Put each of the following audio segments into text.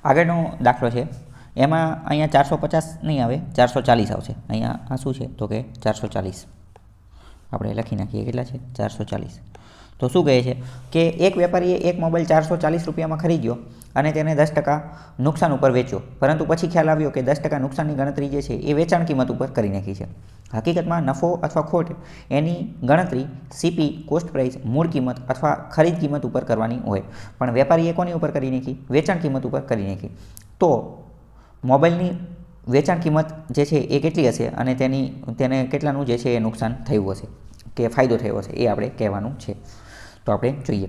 આગળનો દાખલો છે એમાં અહીંયા 450 નહીં આવે, 440 આવશે. અહીંયા આ શું છે તો કે 440 આપણે લખી નાખીએ. કેટલા છે? 440. તો શું કહે છે કે એક વેપારીએ એક મોબાઈલ 440 રૂપિયામાં ખરીદ્યો અને તેને 10% નુકસાન ઉપર વેચ્યો, પરંતુ પછી ખ્યાલ આવ્યો કે 10% નુકસાનની ગણતરી જે છે એ વેચાણ કિંમત ઉપર કરી નાખી છે. હકીકતમાં નફો અથવા ખોટ એની ગણતરી સીપી, કોસ્ટ પ્રાઇસ, મૂળ કિંમત અથવા ખરીદ કિંમત ઉપર કરવાની હોય, પણ વેપારીએ કોની ઉપર કરી નાખી? વેચાણ કિંમત ઉપર કરી નાખી. તો મોબાઈલની વેચાણ કિંમત જે છે એ કેટલી હશે અને તેને કેટલાનું જે છે એ નુકસાન થયું હશે કે ફાયદો થયો હશે એ આપણે કહેવાનું છે. તો આપણે જોઈએ.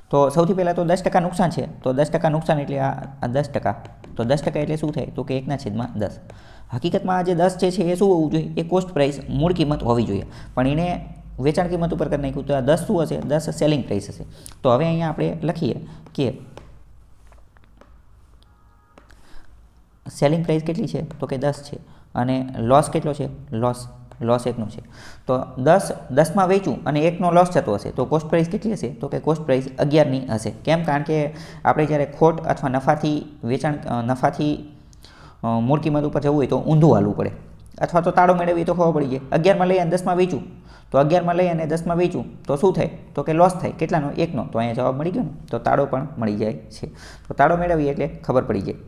તો સૌથી પહેલાં તો 10% નુકસાન છે. તો 10% નુકસાન એટલે આ 10%. તો 10% એટલે શું થાય તો કે 1/10. હકીકતમાં આ જે 10 છે એ શું હોવું જોઈએ? એ કોસ્ટ પ્રાઇસ, મૂળ કિંમત હોવી જોઈએ, પણ એને વેચાણ કિંમત ઉપર કરી નાખ્યું. તો આ 10 શું હશે? 10 સેલિંગ પ્રાઇસ હશે. તો હવે અહીંયા આપણે લખીએ કે સેલિંગ પ્રાઇસ કેટલી છે તો કે 10 છે અને લોસ કેટલો છે? લોસ 1નો છે. તો 10માં વેચું અને 1નો લોસ થતો હશે તો કોસ્ટ પ્રાઇસ કેટલી હશે તો કે કોસ્ટ પ્રાઇસ 11ની હશે. કેમ? કારણ કે આપણે જ્યારે ખોટ અથવા નફાથી મૂળ કિંમત ઉપર જવું હોય તો ઊંધું હાલવું પડે, અથવા તો તાળો મેળવીએ તો ખબર પડી જાય. 11માં લઈ અને 10માં વેચું, તો 11માં લઈ અને 10માં વેચું તો શું થાય તો કે લોસ થાય. કેટલાનો? 1નો. તો અહીંયા જવાબ મળી ગયો ને. તો તાળો પણ મળી જાય છે. તો તાળો મેળવીએ એટલે ખબર પડી જાય.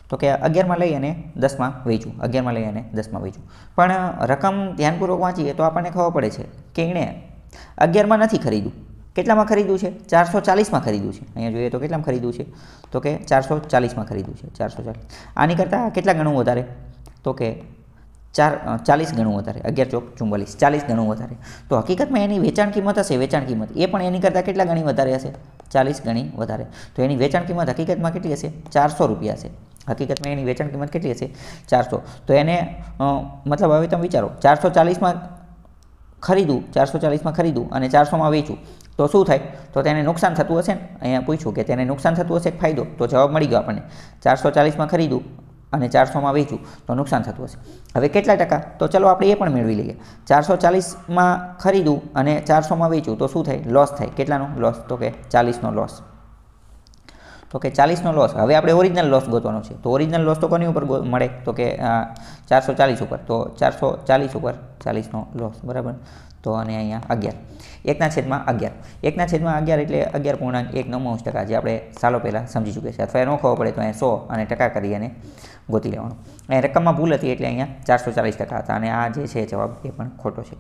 તો કે 11માં લઈ અને 10માં વેચું, 11માં લઈ અને 10માં વેચું. પણ રકમ ધ્યાનપૂર્વક વાંચીએ તો આપણને ખબર પડે છે કે એણે 11માં નથી ખરીદ્યું. કેટલામાં ખરીદ્યું છે? 440માં ખરીદ્યું છે. અહીંયા જોઈએ તો કેટલામાં ખરીદ્યું છે તો કે 440માં ખરીદ્યું છે. 440. આની કરતાં કેટલા ગણું વધારે તો કે 40 ગણું વધારે. 11 ચોક 44, 40 ગણું વધારે. તો હકીકતમાં એની વેચાણ કિંમત હશે, વેચાણ કિંમત એ પણ એની કરતાં કેટલા ગણી વધારે હશે? 40 ગણી વધારે. તો એની વેચાણ કિંમત હકીકતમાં કેટલી હશે? 400 રૂપિયા હશે. હકીકતમાં એની વેચાણ કિંમત કેટલી હશે? 400. તો એને મતલબ હવે તમે વિચારો, 440માં ખરીદું અને 400માં વેચું તો શું થાય? તો તેને નુકસાન થતું હશે ને. અહીંયા પૂછ્યું કે તેને નુકસાન થતું હશે કે ફાયદો? તો જવાબ મળી ગયો આપણને. 440માં ખરીદું અને 400માં વેચું તો નુકસાન થતું હશે. હવે કેટલા ટકા? તો ચલો આપણે એ પણ મેળવી લઈએ. 440માં ખરીદું અને 400માં વેચું તો શું થાય? લોસ થાય. કેટલાનો લોસ? તો કે 40નો લોસ. તો કે 40નો લોસ. હવે આપણે ઓરિજિનલ લોસ ગોતવાનો છે. તો ઓરિજિનલ લોસ તો કોની ઉપર મળે તો કે 440 ઉપર. તો 440 ઉપર 40નો લોસ, બરાબર. તો અને અહીંયા 11, 1/11. 1/11 એટલે 11.199%, જે આપણે સાલો પહેલાં સમજી ચૂક્યા છે. અથવા એ ન ખબર પડે તો અહીંયા 100 અને ટકા કરી અને ગોતી લેવાનું. અહીંયા રકમમાં ભૂલ હતી એટલે અહીંયા 440% હતા અને આ જે છે જવાબ એ પણ ખોટો છે.